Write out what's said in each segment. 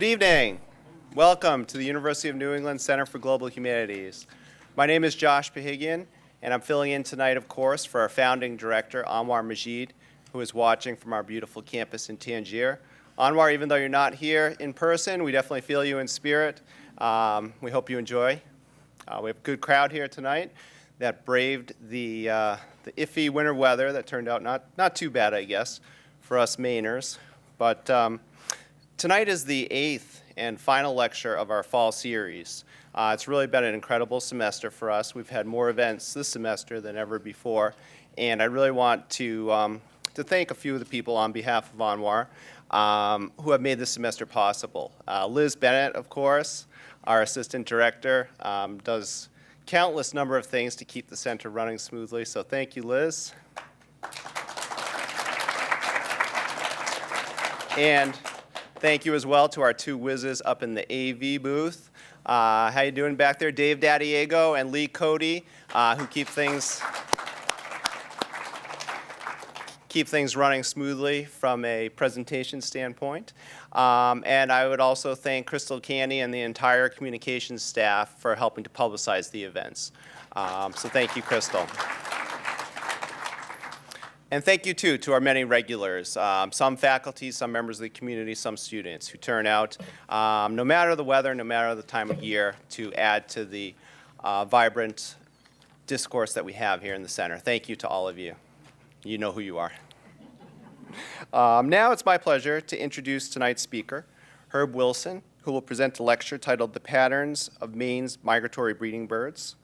Good evening. Welcome to the University of New England Center for Global Humanities. My name is Josh Pahigian, and I'm filling in tonight, of course, for our founding director, Anouar Majid, who is watching from our beautiful campus in Tangier. Anouar, even though you're not here in person, we definitely feel you in spirit. We hope you enjoy. We have a good crowd here tonight that braved the iffy winter weather that turned out not too bad, I guess, for us Mainers. But tonight is the 8th and final lecture of our fall series. It's really been an incredible semester for us. We've had more events this semester than ever before, and I really want to thank a few of the people on behalf of Anouar who have made this semester possible. Liz Bennett, of course, our assistant director, does countless number of things to keep the center running smoothly, so thank you, Liz. And thank you as well to our two whizzes up in the AV booth. How you doing back there? Dave Daddiego and Lee Cody, who keep things running smoothly from a presentation standpoint. And I would also thank Crystal Canny and the entire communications staff for helping to publicize the events. So thank you, Crystal. And thank you, too, to our many regulars, some faculty, some members of the community, some students who turn out, no matter the weather, no matter the time of year, to add to the vibrant discourse that we have here in the center. Thank you to all of you. You know who you are. Now it's my pleasure to introduce tonight's speaker, Herb Wilson, who will present a lecture titled The Patterns of Maine's Migratory Breeding Birds.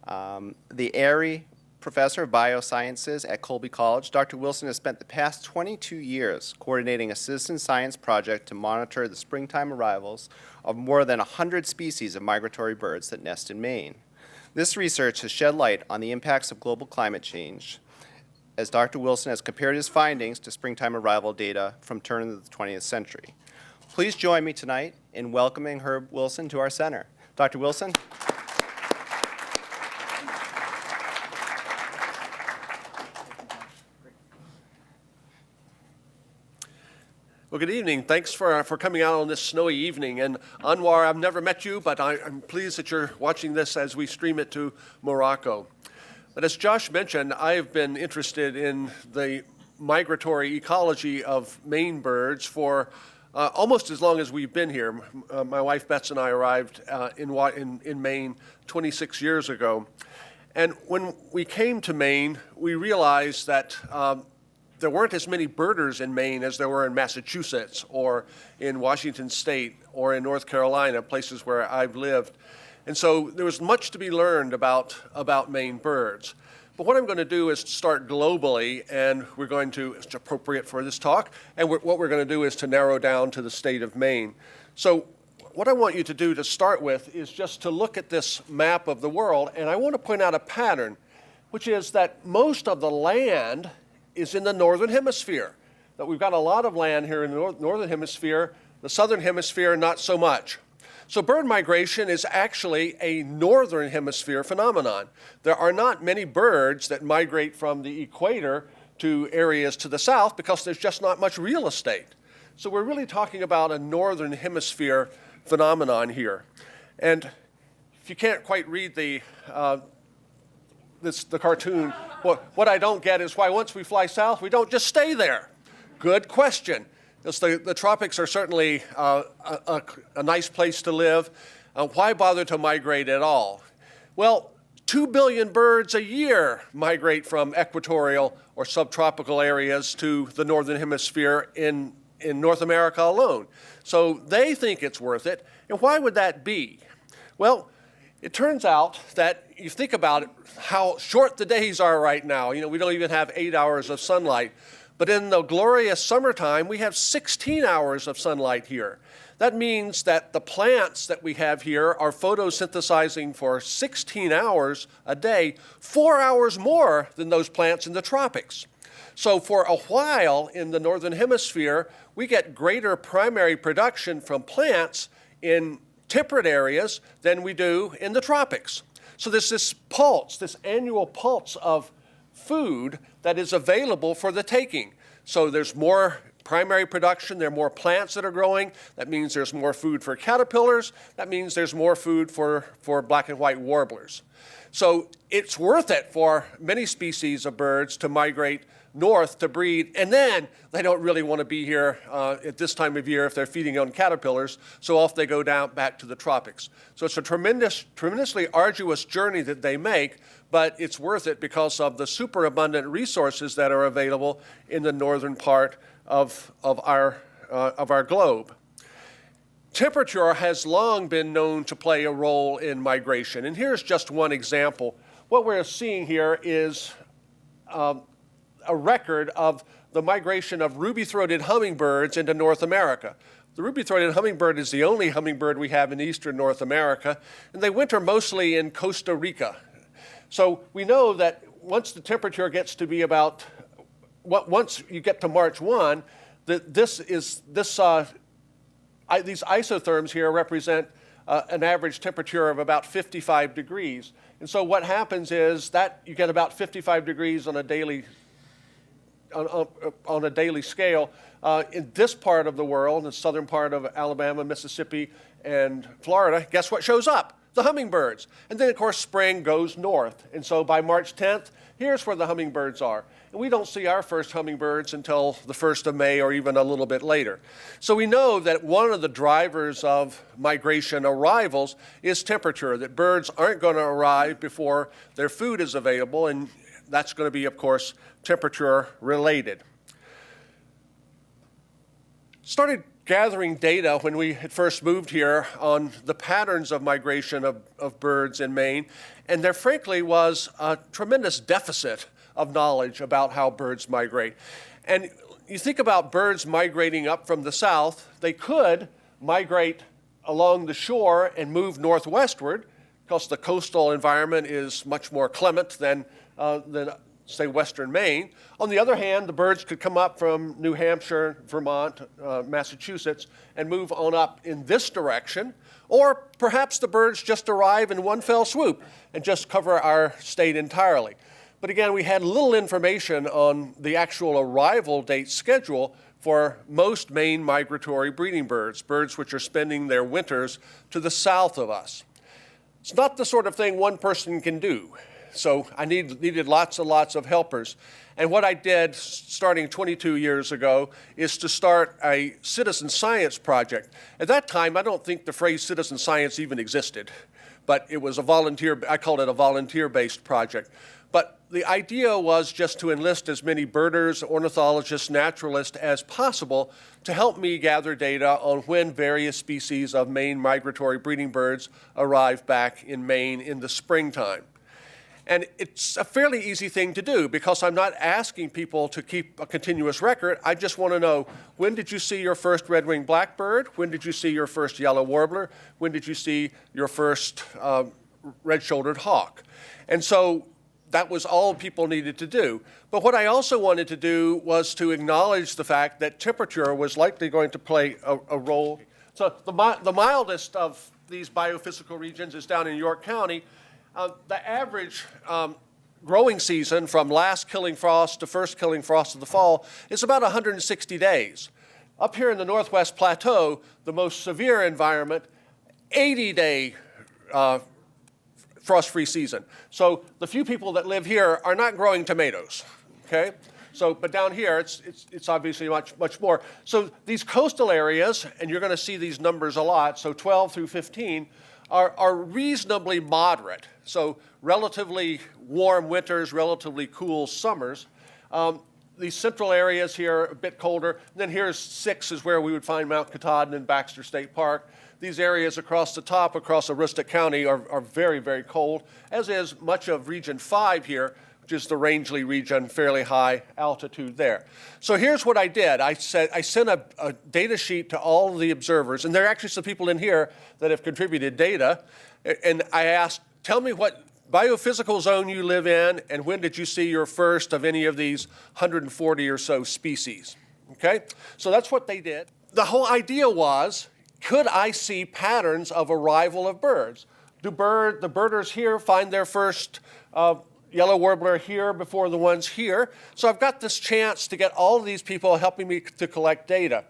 The Airy Professor of Biosciences at Colby College, Dr. Wilson has spent the past 22 years coordinating a citizen science project to monitor the springtime arrivals of more than 100 species of migratory birds that nest in Maine. This research has shed light on the impacts of global climate change, as Dr. Wilson has compared his findings to springtime arrival data from turn of the 20th century. Please join me tonight in welcoming Herb Wilson to our center. Dr. Wilson. Well, good evening. Thanks for coming out on this snowy evening. And Anouar, I've never met you, but I'm pleased that you're watching this as we stream it to Morocco. But as Josh mentioned, I've been interested in the migratory ecology of Maine birds for almost as long as we've been here. My wife Bets and I arrived in Maine 26 years ago. And when we came to Maine, we realized that there weren't as many birders in Maine as there were in Massachusetts or in Washington State or in North Carolina, places where I've lived. And so there was much to be learned about Maine birds. But what I'm going to do is start globally, and we're going to, it's appropriate for this talk, and what we're going to do is to narrow down to the state of Maine. So what I want you to do to start with is just to look at this map of the world, and I want to point out a pattern, which is that most of the land is in the northern hemisphere. That we've got a lot of land here in the northern hemisphere, the southern hemisphere not so much. So bird migration is actually a northern hemisphere phenomenon. There are not many birds that migrate from the equator to areas to the south because there's just not much real estate. So we're really talking about a northern hemisphere phenomenon here. And if you can't quite read the cartoon, what I don't get is why once we fly south, we don't just stay there. Good question. The tropics are certainly a nice place to live. Why bother to migrate at all? Well, 2 billion birds a year migrate from equatorial or subtropical areas to the northern hemisphere in North America alone. So they think it's worth it. And why would that be? Well, it turns out that you think about it, how short the days are right now. You know, we don't even have 8 hours of sunlight. But in the glorious summertime, we have 16 hours of sunlight here. That means that the plants that we have here are photosynthesizing for 16 hours a day, 4 hours more than those plants in the tropics. So for a while in the northern hemisphere, we get greater primary production from plants in temperate areas than we do in the tropics. So there's this pulse, this annual pulse of food that is available for the taking. So there's more primary production. There are more plants that are growing. That means there's more food for caterpillars. That means there's more food for black and white warblers. So it's worth it for many species of birds to migrate north to breed, and then they don't really want to be here at this time of year if they're feeding on caterpillars, so off they go down back to the tropics. So it's a tremendously arduous journey that they make, but it's worth it because of the superabundant resources that are available in the northern part of our globe. Temperature has long been known to play a role in migration, and here's just one example. What we're seeing here is a record of the migration of ruby-throated hummingbirds into North America. The ruby-throated hummingbird is the only hummingbird we have in eastern North America, and they winter mostly in Costa Rica. So we know that once the temperature gets to be about, once you get to March 1, these isotherms here represent an average temperature of about 55 degrees. And so what happens is that you get about 55 degrees on a daily scale. In this part of the world, the southern part of Alabama, Mississippi, and Florida, guess what shows up? The hummingbirds. And then, of course, spring goes north. And so by March 10th, here's where the hummingbirds are. And we don't see our first hummingbirds until the 1st of May or even a little bit later. So we know that one of the drivers of migration arrivals is temperature, that birds aren't going to arrive before their food is available, and that's going to be, of course, temperature related. Started gathering data when we had first moved here on the patterns of migration of birds in Maine, and there frankly was a tremendous deficit of knowledge about how birds migrate. And you think about birds migrating up from the south, they could migrate along the shore and move northwestward because the coastal environment is much more clement than say, western Maine. On the other hand, the birds could come up from New Hampshire, Vermont, Massachusetts, and move on up in this direction. Or perhaps the birds just arrive in one fell swoop and just cover our state entirely. But again, we had little information on the actual arrival date schedule for most Maine migratory breeding birds, birds which are spending their winters to the south of us. It's not the sort of thing one person can do. So I needed lots and lots of helpers. And what I did, starting 22 years ago, is to start a citizen science project. At that time, I don't think the phrase citizen science even existed, but it was I called it a volunteer-based project. But the idea was just to enlist as many birders, ornithologists, naturalists as possible to help me gather data on when various species of Maine migratory breeding birds arrive back in Maine in the springtime. And it's a fairly easy thing to do because I'm not asking people to keep a continuous record. I just want to know, when did you see your first Redwing Blackbird? When did you see your first yellow warbler? When did you see your first red-shouldered hawk? And so that was all people needed to do. But what I also wanted to do was to acknowledge the fact that temperature was likely going to play a role. So the mildest of these biophysical regions is down in York County. The average growing season from last killing frost to first killing frost of the fall is about 160 days. Up here in the Northwest Plateau, the most severe environment, 80-day frost-free season. So the few people that live here are not growing tomatoes, okay? So, but down here, it's obviously much more. So these coastal areas, and you're going to see these numbers a lot, so 12 through 15, are reasonably moderate. So relatively warm winters, relatively cool summers. These central areas here are a bit colder. And then here's 6 is where we would find Mount Katahdin and Baxter State Park. These areas across the top, across Aroostook County, are very, very cold, as is much of Region 5 here, which is the Rangeley region, fairly high altitude there. So here's what I did. I sent a data sheet to all the observers, and there are actually some people in here that have contributed data, and I asked, tell me what biophysical zone you live in, and when did you see your first of any of these 140 or so species, okay? So that's what they did. The whole idea was, could I see patterns of arrival of birds? Do the birders here find their first yellow warbler here before the ones here. So I've got this chance to get all of these people helping me to collect data.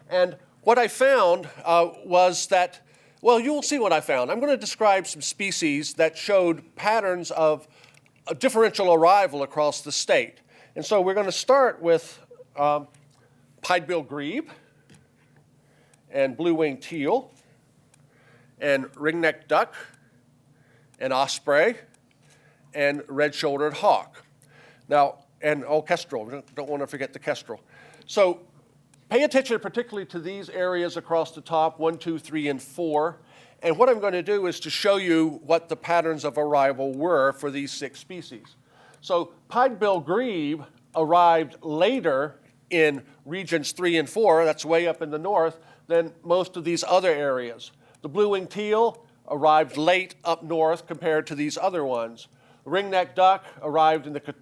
And what I found was that, well, you'll see what I found. I'm going to describe some species that showed patterns of a differential arrival across the state. And so we're going to start with pied-billed grebe and blue-winged teal and ring-necked duck and osprey and red-shouldered hawk. Now, and kestrel, don't want to forget the kestrel. So pay attention particularly to these areas across the top, 1, 2, 3, and 4. And what I'm going to do is to show you what the patterns of arrival were for these 6 species. So pied-billed grebe arrived later in regions 3 and 4, that's way up in the north, than most of these other areas. The blue-winged teal arrived late up north compared to these other ones. The ring-necked duck arrived in the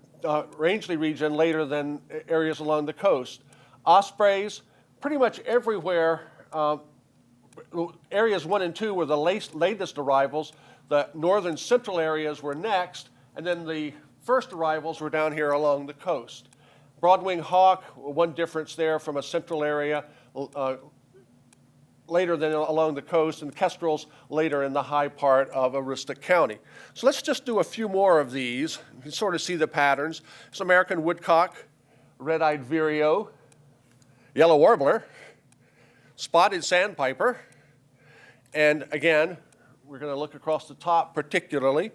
Rangeley region later than areas along the coast. Ospreys, pretty much everywhere, areas 1 and 2 were the latest arrivals. The northern central areas were next, and then the first arrivals were down here along the coast. Broad-winged hawk, one difference there from a central area, later than along the coast, and kestrels later in the high part of Aroostook County. So let's just do a few more of these. You can sort of see the patterns. It's American woodcock, red-eyed vireo, yellow warbler, spotted sandpiper, and again, we're going to look across the top particularly,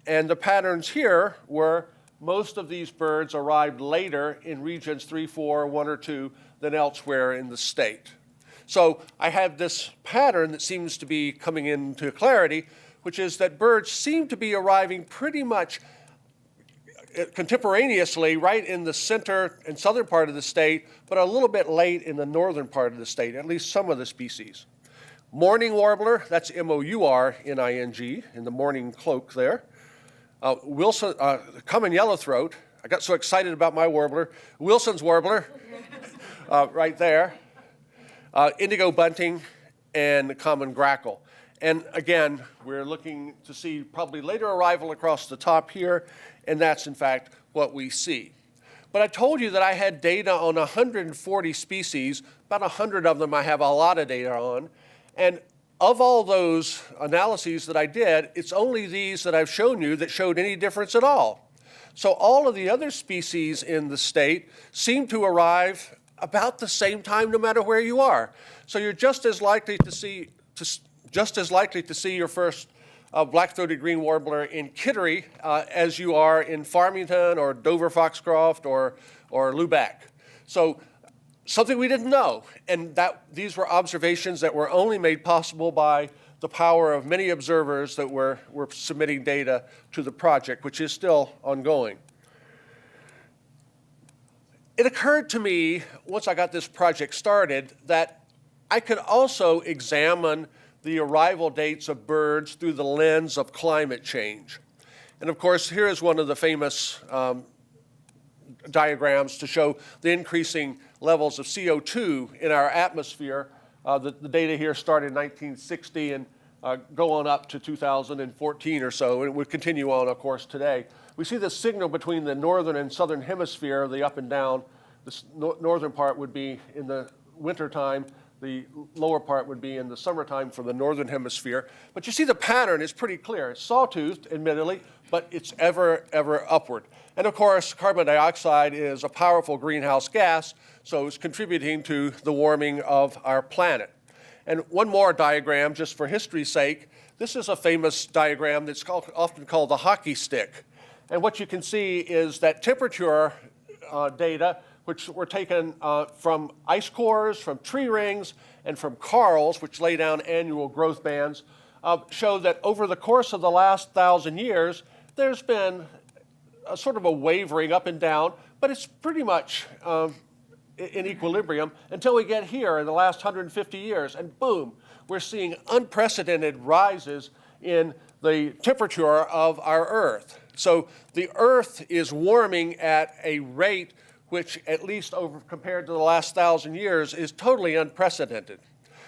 and the patterns here were most of these birds arrived later in regions 3, 4, 1, or 2 than elsewhere in the state. So I have this pattern that seems to be coming into clarity, which is that birds seem to be arriving pretty much contemporaneously right in the center and southern part of the state, but a little bit late in the northern part of the state, at least some of the species. Mourning warbler, that's M-O-U-R-N-I-N-G, in the mourning cloak there. Wilson, common yellowthroat, I got so excited about my warbler. Wilson's warbler, right there. Indigo bunting, and common grackle. And again, we're looking to see probably later arrival across the top here, and that's in fact what we see. But I told you that I had data on 140 species, about 100 of them I have a lot of data on, and of all those analyses that I did, it's only these that I've shown you that showed any difference at all. So all of the other species in the state seem to arrive about the same time no matter where you are. So you're just as likely to see your first black-throated green warbler in Kittery as you are in Farmington or Dover Foxcroft or Lubac. So something we didn't know, and these were observations that were only made possible by the power of many observers that were submitting data to the project, which is still ongoing. It occurred to me, once I got this project started, that I could also examine the arrival dates of birds through the lens of climate change. And of course, here is one of the famous diagrams to show the increasing levels of CO2 in our atmosphere. The data here started in 1960 and go on up to 2014 or so, and it would continue on, of course, today. We see the signal between the northern and southern hemisphere, the up and down. The northern part would be in the wintertime. The lower part would be in the summertime for the northern hemisphere. But you see the pattern is pretty clear. It's sawtoothed, admittedly, but it's ever upward. And of course, carbon dioxide is a powerful greenhouse gas, so it's contributing to the warming of our planet. And one more diagram, just for history's sake. This is a famous diagram that's often called the hockey stick. And what you can see is that temperature data, which were taken from ice cores, from tree rings, and from corals, which lay down annual growth bands, show that over the course of the last 1,000 years, there's been a sort of a wavering up and down, but it's pretty much in equilibrium until we get here in the last 150 years, and boom, we're seeing unprecedented rises in the temperature of our Earth. So the Earth is warming at a rate which, at least compared to the last 1,000 years, is totally unprecedented.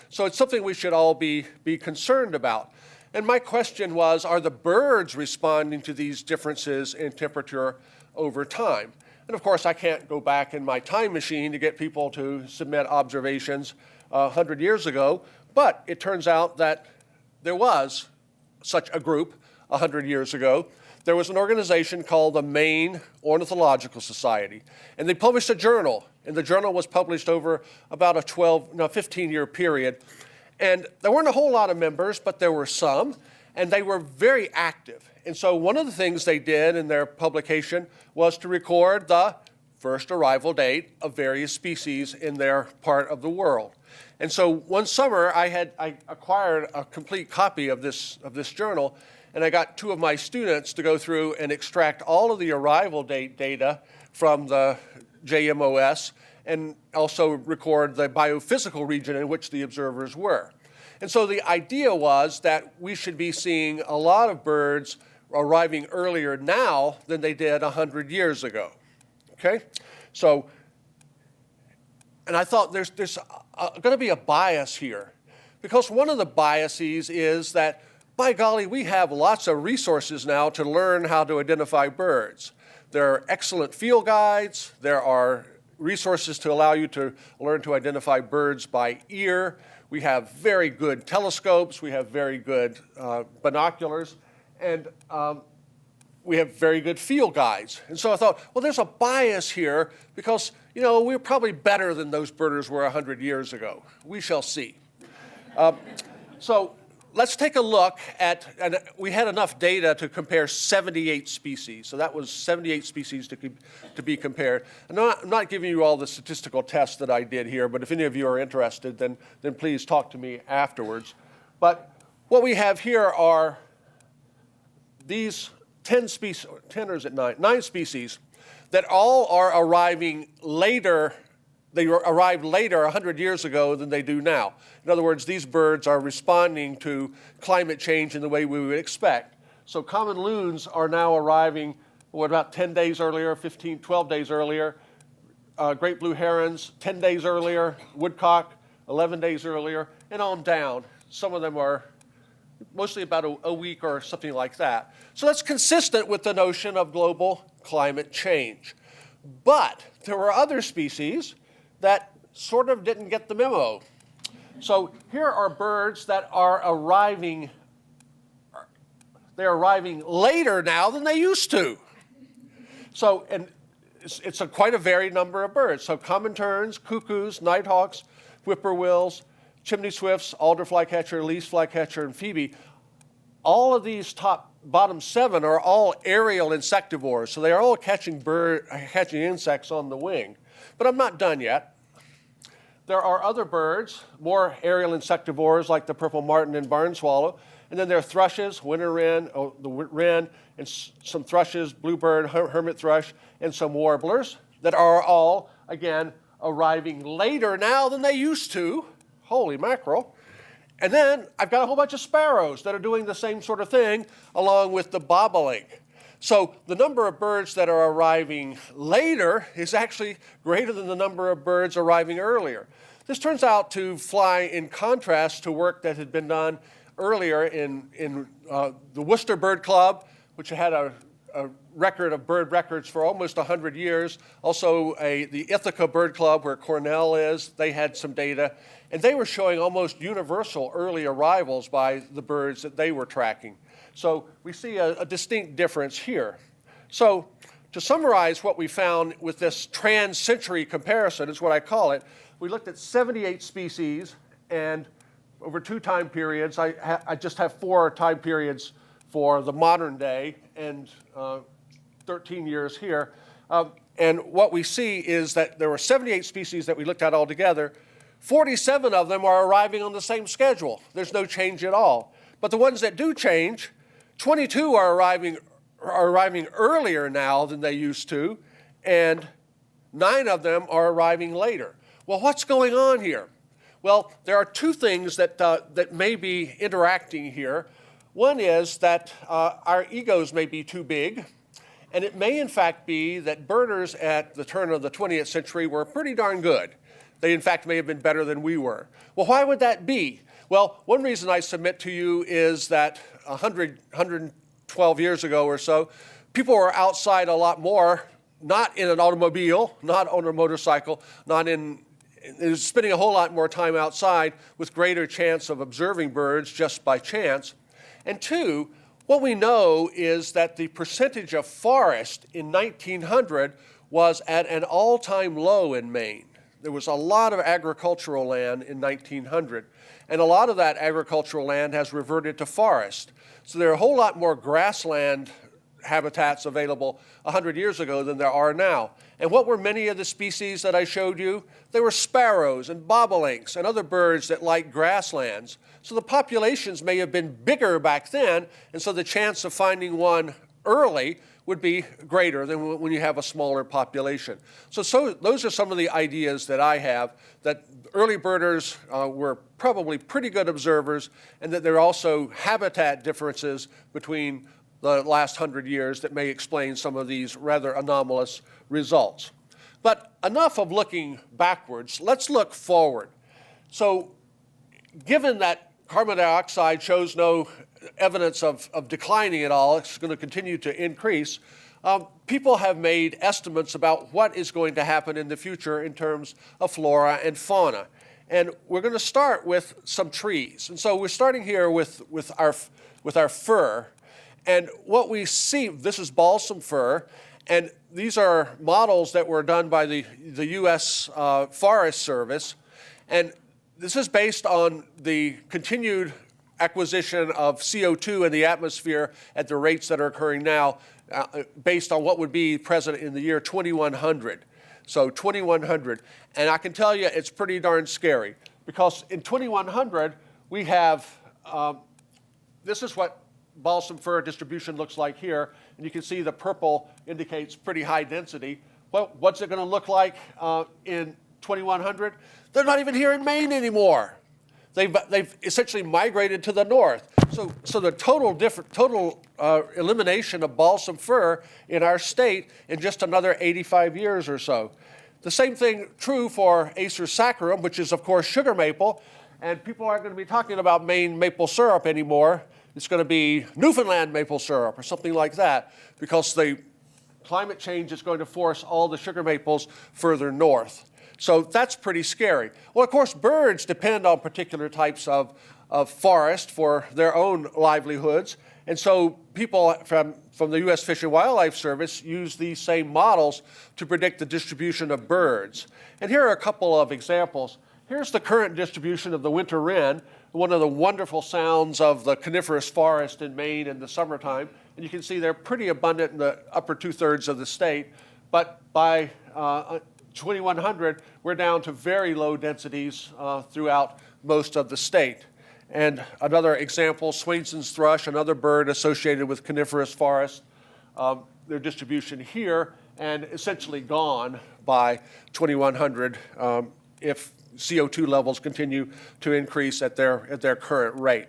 So it's something we should all be concerned about. And my question was, are the birds responding to these differences in temperature over time? And of course, I can't go back in my time machine to get people to submit observations 100 years ago, but it turns out that there was such a group 100 years ago. There was an organization called the Maine Ornithological Society, and they published a journal, and the journal was published over about a 15-year period. And there weren't a whole lot of members, but there were some, and they were very active. And so one of the things they did in their publication was to record the first arrival date of various species in their part of the world. And so one summer, I acquired a complete copy of this journal, and I got two of my students to go through and extract all of the arrival date data from the JMOS and also record the biophysical region in which the observers were. And so the idea was that we should be seeing a lot of birds arriving earlier now than they did 100 years ago. Okay? So, and I thought there's going to be a bias here, because one of the biases is that, by golly, we have lots of resources now to learn how to identify birds. There are excellent field guides. There are resources to allow you to learn to identify birds by ear. We have very good telescopes. We have very good binoculars. And we have very good field guides. And so I thought, well, there's a bias here because, we're probably better than those birders were 100 years ago. We shall see. So let's take a look at, and we had enough data to compare 78 species. So that was 78 species to be compared. And I'm not giving you all the statistical tests that I did here, but if any of you are interested, then please talk to me afterwards. But what we have here are these 10 species, 10 or is it 9? 9 species that all are arriving later. They arrived later 100 years ago than they do now. In other words, these birds are responding to climate change in the way we would expect. So common loons are now arriving, about 10 days earlier, 12 days earlier. Great blue herons, 10 days earlier. Woodcock, 11 days earlier, and on down. Some of them are mostly about a week or something like that. So that's consistent with the notion of global climate change. But there were other species that sort of didn't get the memo. So here are birds that are arriving, they're arriving later now than they used to. So, and it's quite a varied number of birds. So common terns, cuckoos, nighthawks, whippoorwills, chimney swifts, alder flycatcher, least flycatcher, and phoebe. All of these bottom 7 are all aerial insectivores. So they are all catching insects on the wing. But I'm not done yet. There are other birds, more aerial insectivores like the purple martin and barn swallow. And then there are thrushes, winter wren, the wren, and some thrushes, bluebird, hermit thrush, and some warblers that are all, again, arriving later now than they used to. Holy mackerel. And then I've got a whole bunch of sparrows that are doing the same sort of thing along with the bobolink. So the number of birds that are arriving later is actually greater than the number of birds arriving earlier. This turns out to fly in contrast to work that had been done earlier in the Worcester Bird Club, which had a record of bird records for almost 100 years. Also, the Ithaca Bird Club, where Cornell is, they had some data. And they were showing almost universal early arrivals by the birds that they were tracking. So we see a distinct difference here. So to summarize what we found with this trans-century comparison, is what I call it, we looked at 78 species, and over 2 time periods, I just have 4 time periods for the modern day, and 13 years here. And what we see is that there were 78 species that we looked at altogether. 47 of them are arriving on the same schedule. There's no change at all. But the ones that do change, 22 are arriving earlier now than they used to, and 9 of them are arriving later. Well, what's going on here? Well, there are 2 things that may be interacting here. One is that our egos may be too big, and it may in fact be that birders at the turn of the 20th century were pretty darn good. They in fact may have been better than we were. Well, why would that be? Well, one reason I submit to you is that 112 years ago or so, people were outside a lot more, not in an automobile, not on a motorcycle, spending a whole lot more time outside with greater chance of observing birds just by chance. And two, what we know is that the percentage of forest in 1900 was at an all-time low in Maine. There was a lot of agricultural land in 1900, and a lot of that agricultural land has reverted to forest. So there are a whole lot more grassland habitats available 100 years ago than there are now. And what were many of the species that I showed you? They were sparrows and bobolinks and other birds that like grasslands. So the populations may have been bigger back then, and so the chance of finding one early would be greater than when you have a smaller population. So those are some of the ideas that I have, that early birders were probably pretty good observers, and that there are also habitat differences between the last 100 years that may explain some of these rather anomalous results. But enough of looking backwards, let's look forward. So given that carbon dioxide shows no evidence of declining at all, it's going to continue to increase, people have made estimates about what is going to happen in the future in terms of flora and fauna. And we're going to start with some trees. And so we're starting here with our fir. And what we see, this is balsam fir, and these are models that were done by the U.S. Forest Service. And this is based on the continued acquisition of CO2 in the atmosphere at the rates that are occurring now, based on what would be present in the year 2100. So 2100. And I can tell you it's pretty darn scary, because in 2100 we have, this is what balsam fir distribution looks like here, and you can see the purple indicates pretty high density. Well, what's it going to look like in 2100? They're not even here in Maine anymore. They've essentially migrated to the north. So the total elimination of balsam fir in our state in just another 85 years or so. The same thing true for Acer saccharum, which is of course sugar maple, and people aren't going to be talking about Maine maple syrup anymore. It's going to be Newfoundland maple syrup or something like that, because the climate change is going to force all the sugar maples further north. So that's pretty scary. Well, of course, birds depend on particular types of forest for their own livelihoods. And so people from the U.S. Fish and Wildlife Service use these same models to predict the distribution of birds. And here are a couple of examples. Here's the current distribution of the winter wren, one of the wonderful sounds of the coniferous forest in Maine in the summertime. And you can see they're pretty abundant in the upper two-thirds of the state. But by 2100, we're down to very low densities throughout most of the state. And another example, Swainson's thrush, another bird associated with coniferous forest, their distribution here, and essentially gone by 2100 if CO2 levels continue to increase at their current rate.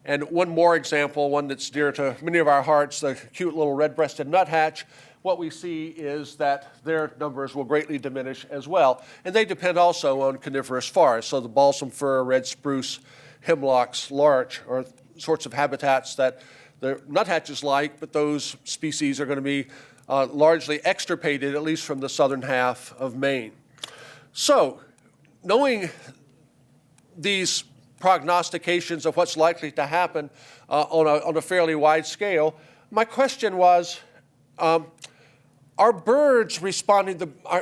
And one more example, one that's dear to many of our hearts, the cute little red-breasted nuthatch. What we see is that their numbers will greatly diminish as well. And they depend also on coniferous forests. So the balsam fir, red spruce, hemlocks, larch are sorts of habitats that the nuthatches like, but those species are going to be largely extirpated, at least from the southern half of Maine. So, knowing these prognostications of what's likely to happen on a fairly wide scale, my question was, are birds responding,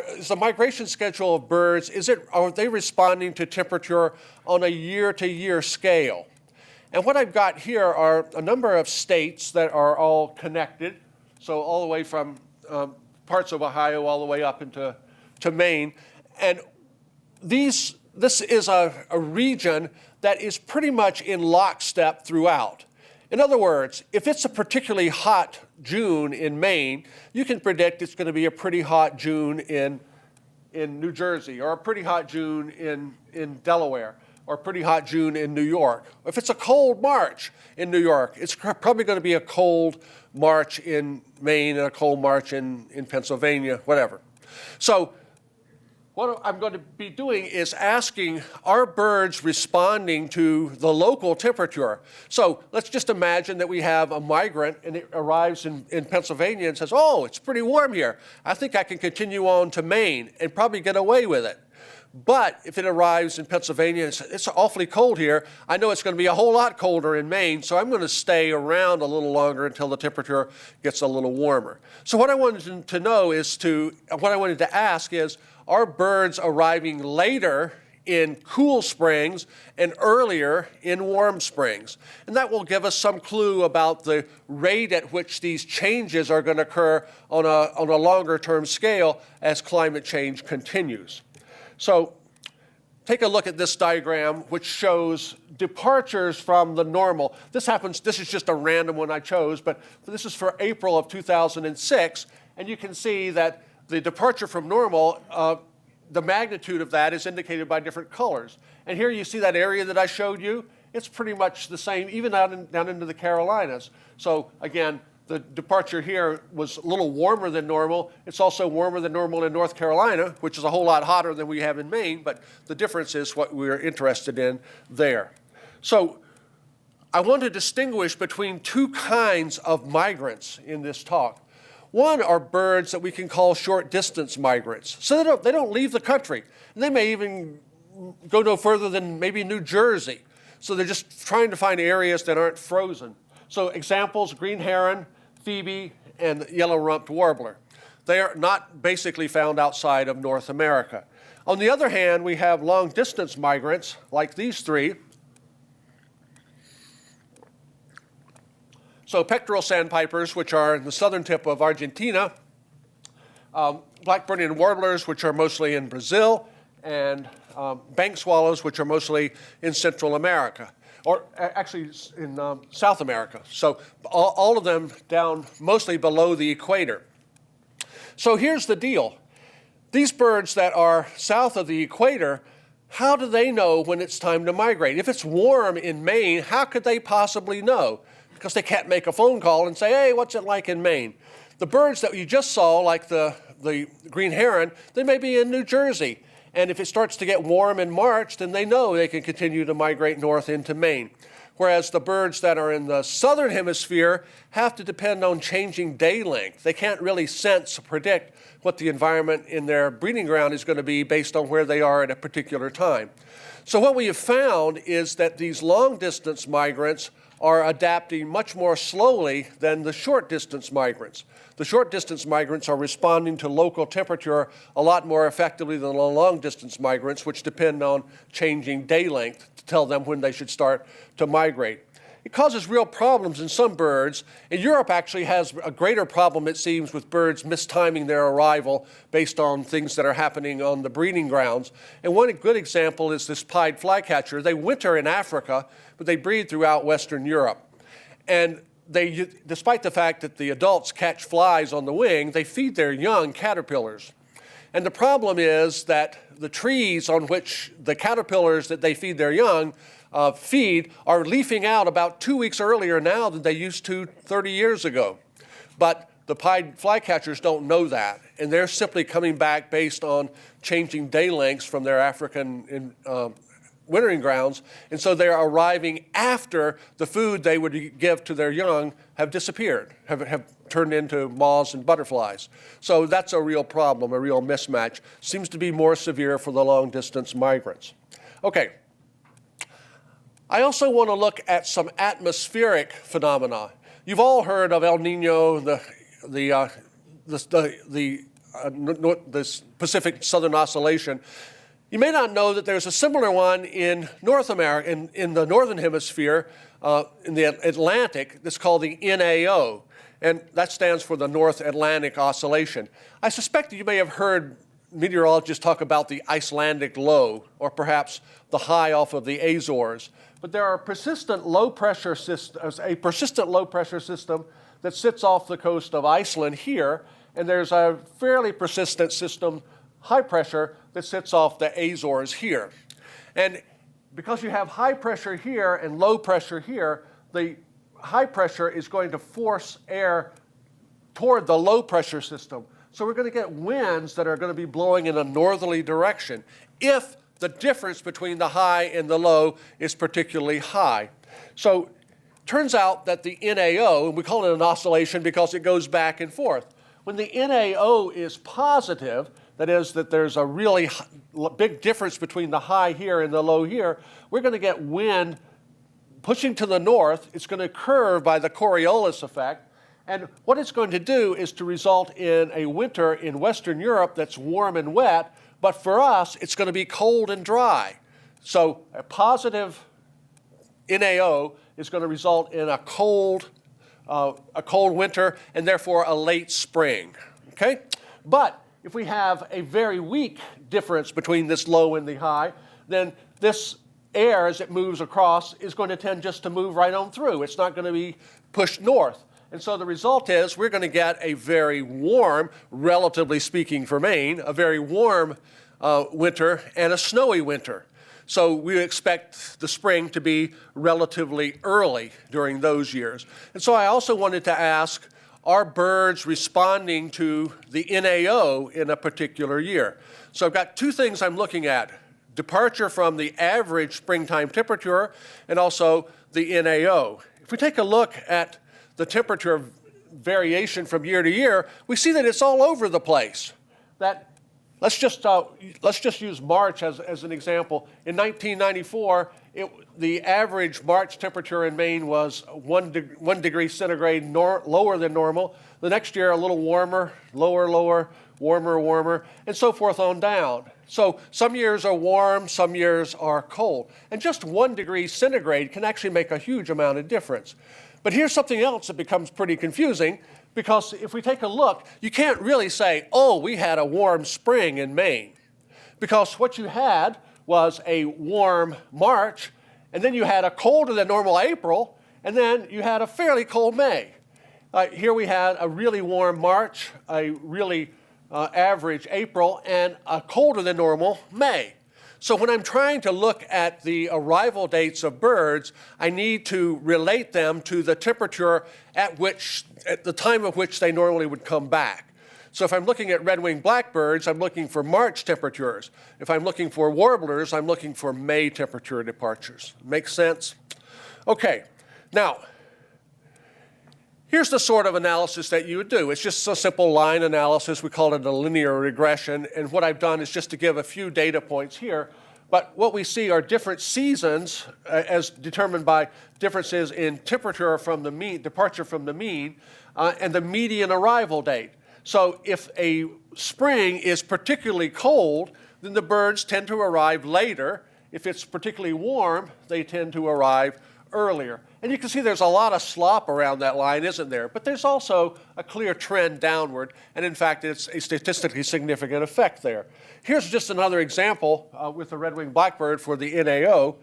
is the migration schedule of birds, are they responding to temperature on a year-to-year scale? And what I've got here are a number of states that are all connected, so all the way from parts of Ohio all the way up into Maine. And this is a region that is pretty much in lockstep throughout. In other words, if it's a particularly hot June in Maine, you can predict it's going to be a pretty hot June in New Jersey, or a pretty hot June in Delaware, or a pretty hot June in New York. If it's a cold March in New York, it's probably going to be a cold March in Maine and a cold March in Pennsylvania, whatever. So what I'm going to be doing is asking, are birds responding to the local temperature? So let's just imagine that we have a migrant and it arrives in Pennsylvania and says, oh, it's pretty warm here. I think I can continue on to Maine and probably get away with it. But if it arrives in Pennsylvania and says, it's awfully cold here, I know it's going to be a whole lot colder in Maine, so I'm going to stay around a little longer until the temperature gets a little warmer. So what I wanted to know is what I wanted to ask is, are birds arriving later in cool springs and earlier in warm springs? And that will give us some clue about the rate at which these changes are going to occur on a longer term scale as climate change continues. So take a look at this diagram, which shows departures from the normal. This is just a random one I chose, but this is for April of 2006, and you can see that the departure from normal, the magnitude of that is indicated by different colors. And here you see that area that I showed you. It's pretty much the same, even down into the Carolinas. So again, the departure here was a little warmer than normal. It's also warmer than normal in North Carolina, which is a whole lot hotter than we have in Maine, but the difference is what we're interested in there. So I want to distinguish between two kinds of migrants in this talk. One are birds that we can call short-distance migrants. So they don't leave the country. And they may even go no further than maybe New Jersey. So they're just trying to find areas that aren't frozen. So examples, green heron, phoebe, and yellow-rumped warbler. They are not basically found outside of North America. On the other hand, we have long-distance migrants, like these three. So pectoral sandpipers, which are in the southern tip of Argentina, black-burning warblers, which are mostly in Brazil, and bank swallows, which are mostly in Central America, or actually in South America. So all of them down mostly below the equator. So here's the deal. These birds that are south of the equator, how do they know when it's time to migrate? If it's warm in Maine, how could they possibly know? Because they can't make a phone call and say, hey, what's it like in Maine? The birds that you just saw, like the green heron, they may be in New Jersey. And if it starts to get warm in March, then they know they can continue to migrate north into Maine. Whereas the birds that are in the southern hemisphere have to depend on changing day length. They can't really sense or predict what the environment in their breeding ground is going to be based on where they are at a particular time. So what we have found is that these long-distance migrants are adapting much more slowly than the short-distance migrants. The short-distance migrants are responding to local temperature a lot more effectively than the long-distance migrants, which depend on changing day length to tell them when they should start to migrate. It causes real problems in some birds, and Europe actually has a greater problem, it seems, with birds mistiming their arrival based on things that are happening on the breeding grounds. And one good example is this pied flycatcher. They winter in Africa, but they breed throughout Western Europe. And despite the fact that the adults catch flies on the wing, they feed their young caterpillars. And the problem is that the trees on which the caterpillars that they feed their young feed are leafing out about 2 weeks earlier now than they used to 30 years ago. But the pied flycatchers don't know that, and they're simply coming back based on changing day lengths from their African wintering grounds, and so they're arriving after the food they would give to their young have disappeared, have turned into moths and butterflies. So that's a real problem, a real mismatch. Seems to be more severe for the long-distance migrants. Okay. I also want to look at some atmospheric phenomena. You've all heard of El Nino, the Pacific Southern Oscillation. You may not know that there's a similar one in North America, in the northern hemisphere, in the Atlantic, that's called the NAO, and that stands for the North Atlantic Oscillation. I suspect that you may have heard meteorologists talk about the Icelandic low, or perhaps the high off of the Azores. But there are a persistent low pressure system that sits off the coast of Iceland here, and there's a fairly persistent system, high pressure, that sits off the Azores here. And because you have high pressure here and low pressure here, the high pressure is going to force air toward the low pressure system. So we're going to get winds that are going to be blowing in a northerly direction if the difference between the high and the low is particularly high. So turns out that the NAO, and we call it an oscillation because it goes back and forth. When the NAO is positive, that is that there's a really big difference between the high here and the low here, we're going to get wind pushing to the north. It's going to curve by the Coriolis effect. And what it's going to do is to result in a winter in Western Europe that's warm and wet, but for us, it's going to be cold and dry. So a positive NAO is going to result in a cold winter and therefore a late spring. Okay? But if we have a very weak difference between this low and the high, then this air, as it moves across, is going to tend just to move right on through. It's not going to be pushed north. And so the result is we're going to get a very warm, relatively speaking for Maine, a very warm winter and a snowy winter. So we expect the spring to be relatively early during those years. And so I also wanted to ask, are birds responding to the NAO in a particular year? So I've got two things I'm looking at: departure from the average springtime temperature and also the NAO. If we take a look at the temperature variation from year to year, we see that it's all over the place. Let's just use March as an example. In 1994, the average March temperature in Maine was 1 degree centigrade lower than normal. The next year, a little warmer, lower, warmer, and so forth on down. So some years are warm, some years are cold. And just 1 degree centigrade can actually make a huge amount of difference. But here's something else that becomes pretty confusing, because if we take a look, you can't really say, oh, we had a warm spring in Maine. Because what you had was a warm March, and then you had a colder than normal April, and then you had a fairly cold May. Here we had a really warm March, a really average April, and a colder than normal May. So when I'm trying to look at the arrival dates of birds, I need to relate them to the temperature at the time of which they normally would come back. So if I'm looking at Redwing Blackbirds, I'm looking for March temperatures. If I'm looking for warblers, I'm looking for May temperature departures. Make sense? Okay, now, here's the sort of analysis that you would do. It's just a simple line analysis. We call it a linear regression. And what I've done is just to give a few data points here. But what we see are different seasons as determined by differences in temperature from the mean, departure from the mean, and the median arrival date. So if a spring is particularly cold, then the birds tend to arrive later. If it's particularly warm, they tend to arrive earlier. And you can see there's a lot of slop around that line, isn't there? But there's also a clear trend downward, and in fact, it's a statistically significant effect there. Here's just another example with the Redwing Blackbird for the NAO,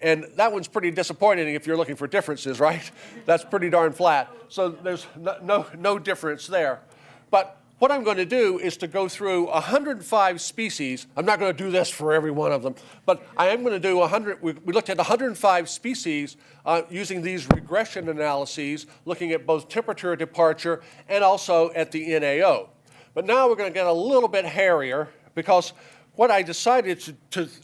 and that one's pretty disappointing if you're looking for differences, right? That's pretty darn flat. So there's no difference there. But what I'm going to do is to go through 105 species. I'm not going to do this for every one of them, but I am going to do 100. We looked at 105 species using these regression analyses, looking at both temperature departure and also at the NAO. But now we're going to get a little bit hairier, because what I decided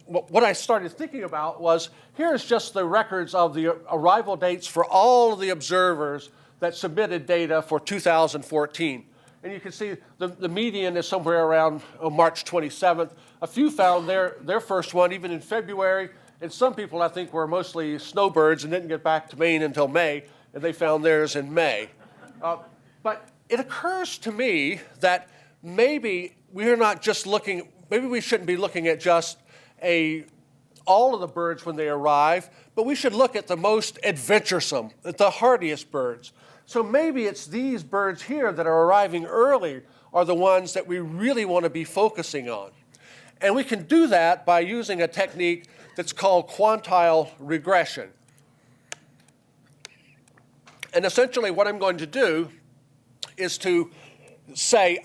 what I started thinking about was, here's just the records of the arrival dates for all of the observers that submitted data for 2014. And you can see the median is somewhere around March 27th. A few found their first one even in February, and some people, I think, were mostly snowbirds and didn't get back to Maine until May, and they found theirs in May. But it occurs to me that maybe we're not just looking, maybe we shouldn't be looking at just all of the birds when they arrive, but we should look at the most adventuresome, at the hardiest birds. So maybe it's these birds here that are arriving early are the ones that we really want to be focusing on. And we can do that by using a technique that's called quantile regression. And essentially what I'm going to do is to say,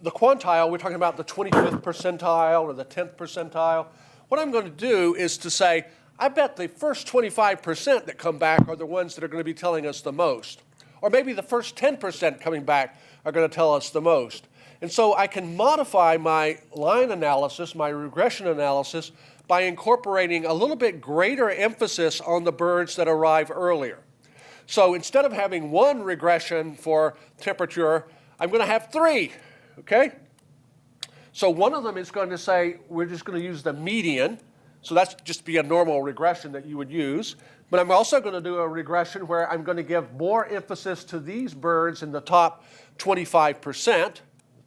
the quantile, we're talking about the 25th percentile or the 10th percentile. What I'm going to do is to say, I bet the first 25% that come back are the ones that are going to be telling us the most. Or maybe the first 10% coming back are going to tell us the most. And so I can modify my line analysis, my regression analysis, by incorporating a little bit greater emphasis on the birds that arrive earlier. So instead of having one regression for temperature, I'm going to have three, okay? So one of them is going to say, we're just going to use the median. So that's just be a normal regression that you would use. But I'm also going to do a regression where I'm going to give more emphasis to these birds in the top 25%,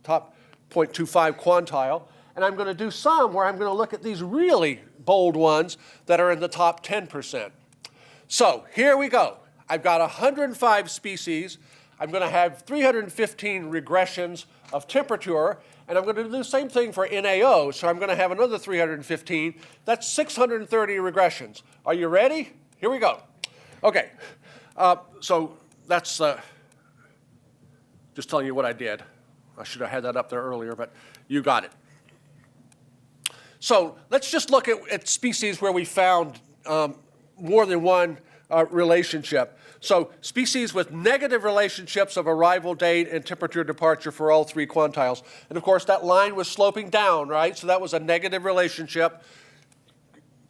top 0.25 quantile. And I'm going to do some where I'm going to look at these really bold ones that are in the top 10%. So here we go. I've got 105 species. I'm going to have 315 regressions of temperature. And I'm going to do the same thing for NAO. So I'm going to have another 315. That's 630 regressions. Are you ready? Here we go. OK. So that's just telling you what I did. I should have had that up there earlier, but you got it. So let's just look at species where we found more than one relationship. So species with negative relationships of arrival date and temperature departure for all three quantiles. And of course, that line was sloping down, right? So that was a negative relationship.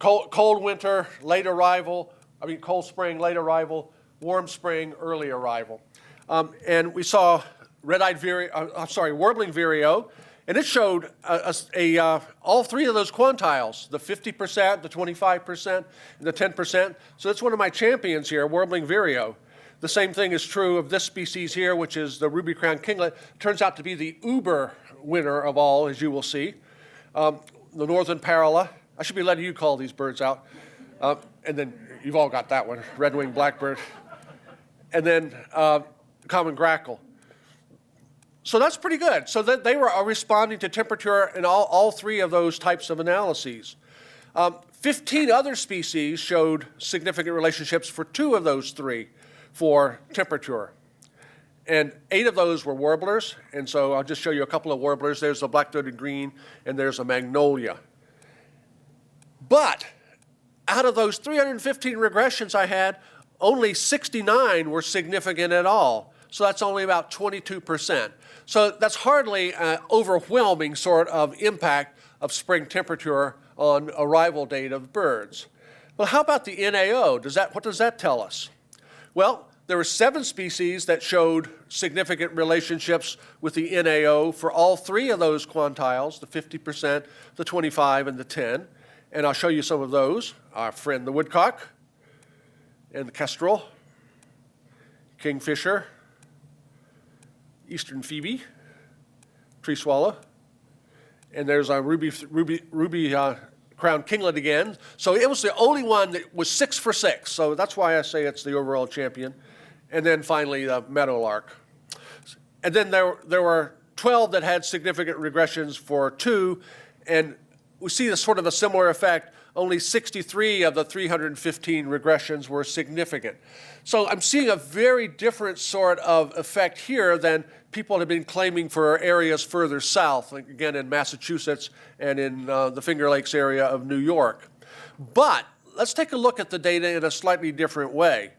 Cold winter, late arrival. Cold spring, late arrival. Warm spring, early arrival. And we saw warbling vireo. And it showed all three of those quantiles, the 50%, the 25%, and the 10%. So that's one of my champions here, warbling vireo. The same thing is true of this species here, which is the ruby-crowned kinglet. Turns out to be the uber winner of all, as you will see. The northern parula. I should be letting you call these birds out. And then you've all got that one, Redwing Blackbird. And then common grackle. So that's pretty good. So that they were responding to temperature in all three of those types of analyses. 15 other species showed significant relationships for 2 of those 3 for temperature. And 8 of those were warblers. And so I'll just show you a couple of warblers. There's a black-throated green, and there's a magnolia. But out of those 315 regressions I had, only 69 were significant at all. So that's only about 22%. So that's hardly an overwhelming sort of impact of spring temperature on arrival date of birds. Well, how about the NAO? What does that tell us? Well, there were 7 species that showed significant relationships with the NAO for all 3 of those quantiles, the 50%, the 25, and the 10. And I'll show you some of those. Our friend the woodcock, and the kestrel, kingfisher, eastern phoebe, tree swallow, and there's a ruby crowned kinglet again. So it was the only one that was 6 for 6. So that's why I say it's the overall champion. And then finally the meadowlark. And then there were 12 that had significant regressions for 2, and we see a sort of a similar effect. Only 63 of the 315 regressions were significant. So I'm seeing a very different sort of effect here than people have been claiming for areas further south, like again in Massachusetts and in the Finger Lakes area of New York. But let's take a look at the data in a slightly different way.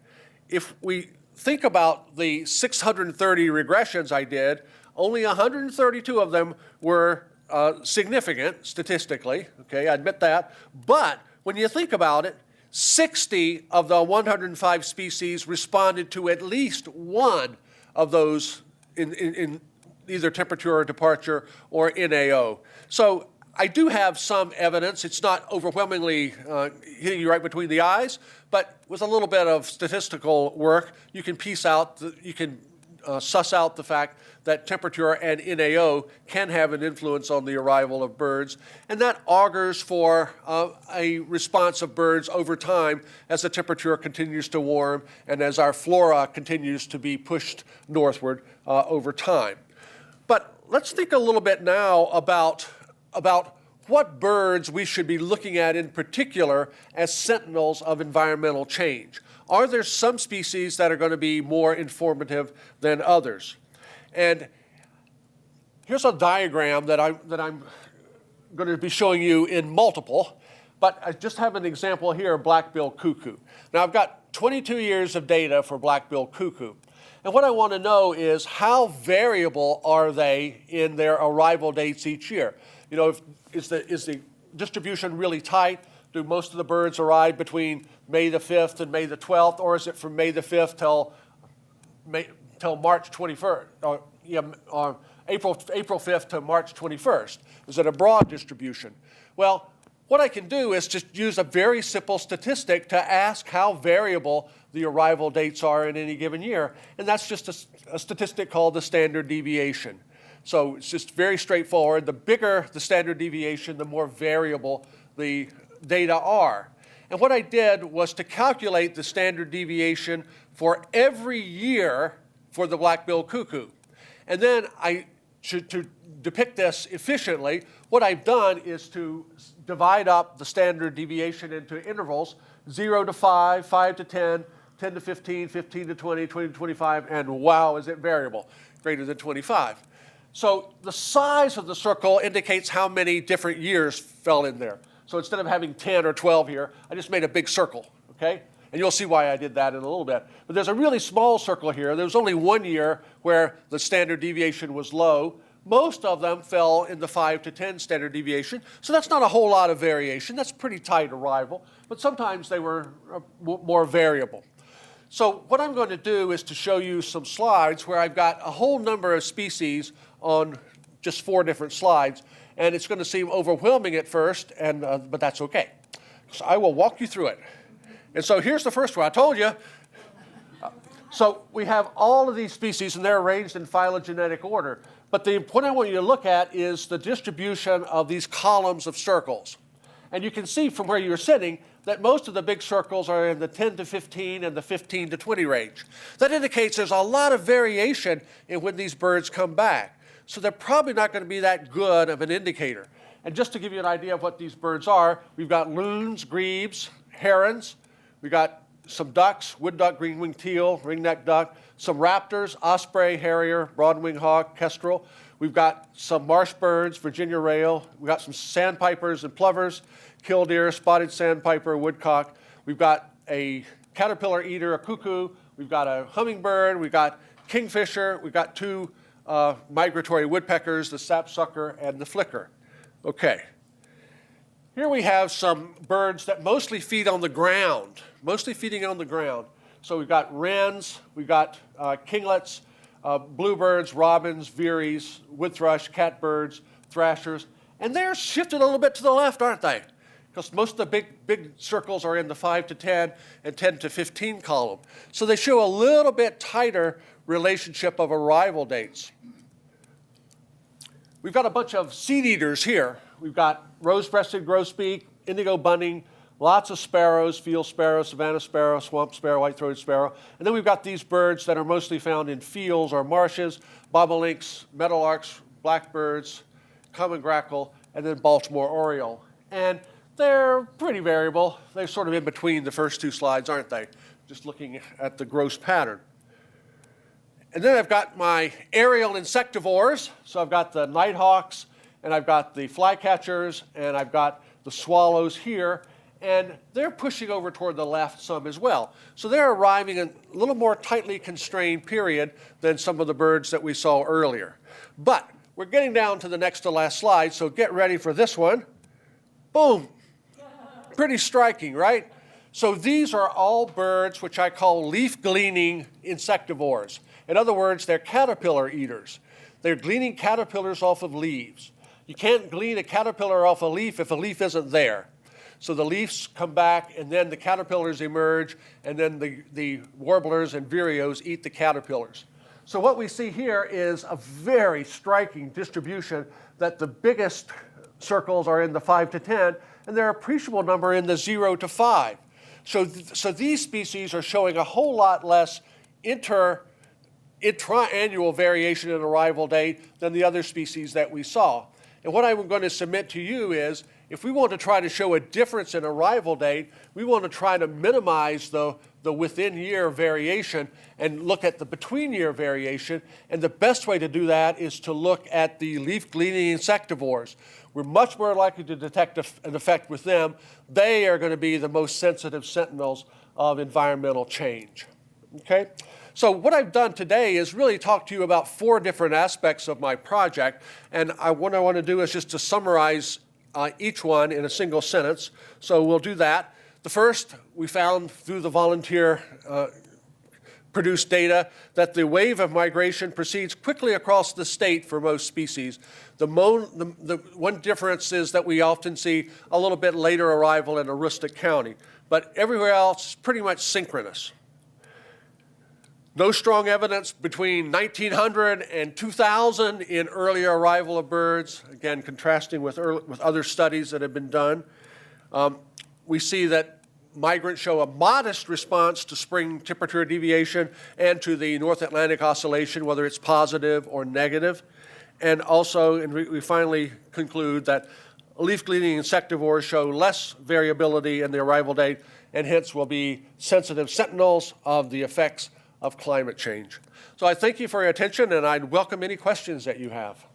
If we think about the 630 regressions I did, only 132 of them were significant statistically, okay, I admit that. But when you think about it, 60 of the 105 species responded to at least one of those in either temperature or departure or NAO. So I do have some evidence. It's not overwhelmingly hitting you right between the eyes, but with a little bit of statistical work, you can suss out the fact that temperature and NAO can have an influence on the arrival of birds, and that augurs for a response of birds over time as the temperature continues to warm and as our flora continues to be pushed northward over time. But let's think a little bit now about what birds we should be looking at in particular as sentinels of environmental change. Are there some species that are going to be more informative than others? And here's a diagram that I'm going to be showing you in multiple, but I just have an example here of black-billed cuckoo. Now I've got 22 years of data for black-billed cuckoo. And what I want to know is how variable are they in their arrival dates each year? You know, is the distribution really tight? Do most of the birds arrive between May the 5th and May the 12th, or is it from May the 5th till March 21st, or April 5th to March 21st? Is it a broad distribution? Well, what I can do is just use a very simple statistic to ask how variable the arrival dates are in any given year, and that's just a statistic called the standard deviation. So it's just very straightforward. The bigger the standard deviation, the more variable the data are. And what I did was to calculate the standard deviation for every year for the black-billed cuckoo. And then to depict this efficiently, what I've done is to divide up the standard deviation into intervals, 0 to 5, 5 to 10, 10 to 15, 15 to 20, 20 to 25, and wow, is it variable, greater than 25. So the size of the circle indicates how many different years fell in there. So instead of having 10 or 12 here, I just made a big circle, okay? And you'll see why I did that in a little bit. But there's a really small circle here. There was only one year where the standard deviation was low. Most of them fell in the 5 to 10 standard deviation. So that's not a whole lot of variation. That's pretty tight arrival. But sometimes they were more variable. So what I'm going to do is to show you some slides where I've got a whole number of species on just 4 different slides. And it's going to seem overwhelming at first, but that's okay. So I will walk you through it. And so here's the first one. I told you. So we have all of these species, and they're arranged in phylogenetic order. But what I want you to look at is the distribution of these columns of circles. And you can see from where you're sitting that most of the big circles are in the 10 to 15 and the 15 to 20 range. That indicates there's a lot of variation in when these birds come back. So they're probably not going to be that good of an indicator. And just to give you an idea of what these birds are, we've got loons, grebes, herons, we've got some ducks, wood duck, green-winged teal, ring-necked duck, some raptors, osprey, harrier, broad-winged hawk, kestrel. We've got some marsh birds, Virginia rail. We've got some sandpipers and plovers, killdeer, spotted sandpiper, woodcock. We've got a caterpillar eater, a cuckoo. We've got a hummingbird. We've got kingfisher. We've got 2 migratory woodpeckers, the sapsucker and the flicker. Okay. Here we have some birds that mostly feed on the ground, mostly feeding on the ground. So we've got wrens, we've got kinglets, bluebirds, robins, veeries, wood thrush, catbirds, thrashers, and they're shifted a little bit to the left, aren't they? Because most of the big circles are in the 5 to 10 and 10 to 15 column. So they show a little bit tighter relationship of arrival dates. We've got a bunch of seed eaters here. We've got rose-breasted grosbeak, indigo bunting, lots of sparrows, field sparrow, savanna sparrow, swamp sparrow, white-throated sparrow. And then we've got these birds that are mostly found in fields or marshes, bobolinks, meadowlarks, blackbirds, common grackle, and then Baltimore oriole. And they're pretty variable. They're sort of in between the first 2 slides, aren't they? Just looking at the gross pattern. And then I've got my aerial insectivores. So I've got the nighthawks, and I've got the flycatchers, and I've got the swallows here. And they're pushing over toward the left some as well. So they're arriving in a little more tightly constrained period than some of the birds that we saw earlier. But we're getting down to the next to last slide, so get ready for this one. Boom. Pretty striking, right? So these are all birds which I call leaf-gleaning insectivores. In other words, they're caterpillar eaters. They're gleaning caterpillars off of leaves. You can't glean a caterpillar off a leaf if a leaf isn't there. So the leaves come back, and then the caterpillars emerge, and then the warblers and vireos eat the caterpillars. So what we see here is a very striking distribution that the biggest circles are in the 5 to 10, and they're an appreciable number in the 0 to 5. So these species are showing a whole lot less intra-annual variation in arrival date than the other species that we saw. And what I'm going to submit to you is, if we want to try to show a difference in arrival date, we want to try to minimize the within-year variation and look at the between-year variation. And the best way to do that is to look at the leaf-gleaning insectivores. We're much more likely to detect an effect with them. They are going to be the most sensitive sentinels of environmental change. Okay? So what I've done today is really talk to you about 4 different aspects of my project, and what I want to do is just to summarize each one in a single sentence. So we'll do that. The first, we found through the volunteer produced data that the wave of migration proceeds quickly across the state for most species. The one difference is that we often see a little bit later arrival in Aroostook County, but everywhere else is pretty much synchronous. No strong evidence between 1900 and 2000 in earlier arrival of birds, again contrasting with other studies that have been done. We see that migrants show a modest response to spring temperature deviation and to the North Atlantic oscillation, whether it's positive or negative. And also, and we finally conclude that leaf-gleaning insectivores show less variability in the arrival date and hence will be sensitive sentinels of the effects of climate change. So I thank you for your attention, and I'd welcome any questions that you have.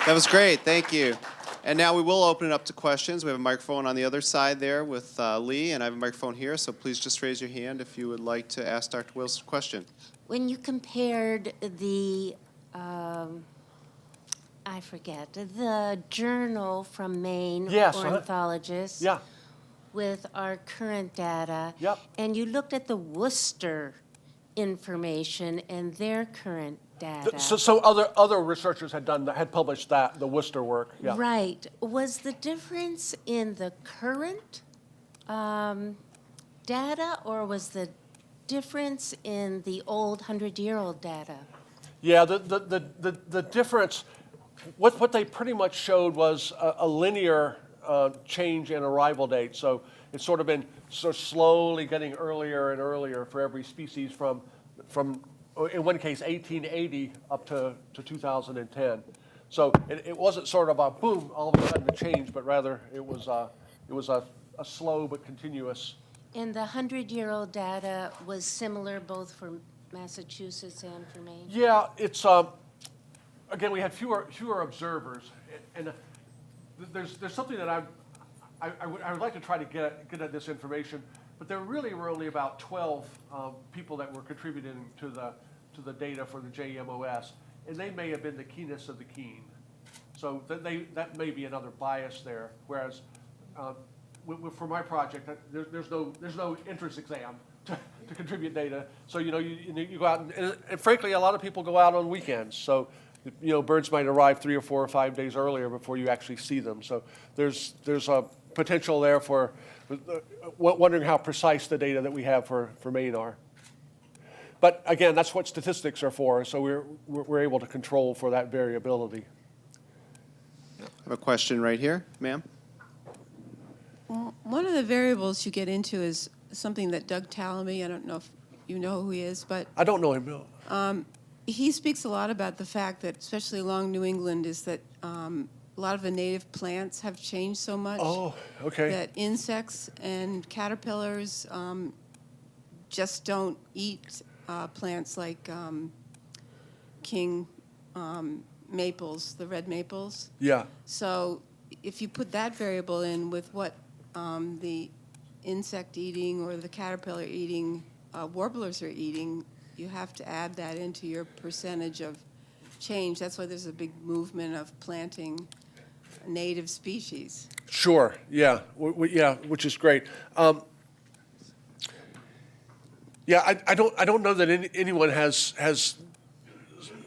That was great. Thank you. And now we will open it up to questions. We have a microphone on the other side there with Lee, and I have a microphone here, so please just raise your hand if you would like to ask Dr. Wills a question. When you compared the, the journal from Maine, Yes, ornithologists, Yeah. with our current data, Yep. and you looked at the Worcester information and their current data. So other researchers had published the Worcester work. Yeah. Right. Was the difference in the current data, or was the difference in the old 100-year-old data? Yeah, the difference, what they pretty much showed was a linear change in arrival date. So it's sort of been slowly getting earlier and earlier for every species from in one case 1880 up to 2010. So it wasn't sort of a boom all of a sudden a change, but rather it was a slow but continuous. And the 100-year-old data was similar both for Massachusetts and for Maine? Yeah, it's again we had fewer observers, and there's something that I would like to try to get at this information, but there really were only about 12 people that were contributing to the data for the JMOS, and they may have been the keenest of the keen. So that may be another bias there. Whereas for my project, there's no entrance exam to contribute data. So you go out and frankly a lot of people go out on weekends. So birds might arrive 3 or 4 or 5 days earlier before you actually see them. So there's a potential there for wondering how precise the data that we have for Maine are. But again, that's what statistics are for. So we're able to control for that variability. I have a question right here, ma'am. Well, one of the variables you get into is something that Doug Tallamy, I don't know if you know who he is, but I don't know him, no. He speaks a lot about the fact that, especially along New England, is that a lot of the native plants have changed so much. Oh, okay. That insects and caterpillars just don't eat plants like king maples, the red maples. Yeah. So if you put that variable in with what the insect eating or the caterpillar eating warblers are eating, you have to add that into your percentage of change. That's why there's a big movement of planting native species. Sure. Yeah. Yeah, which is great. Yeah, I don't know that anyone has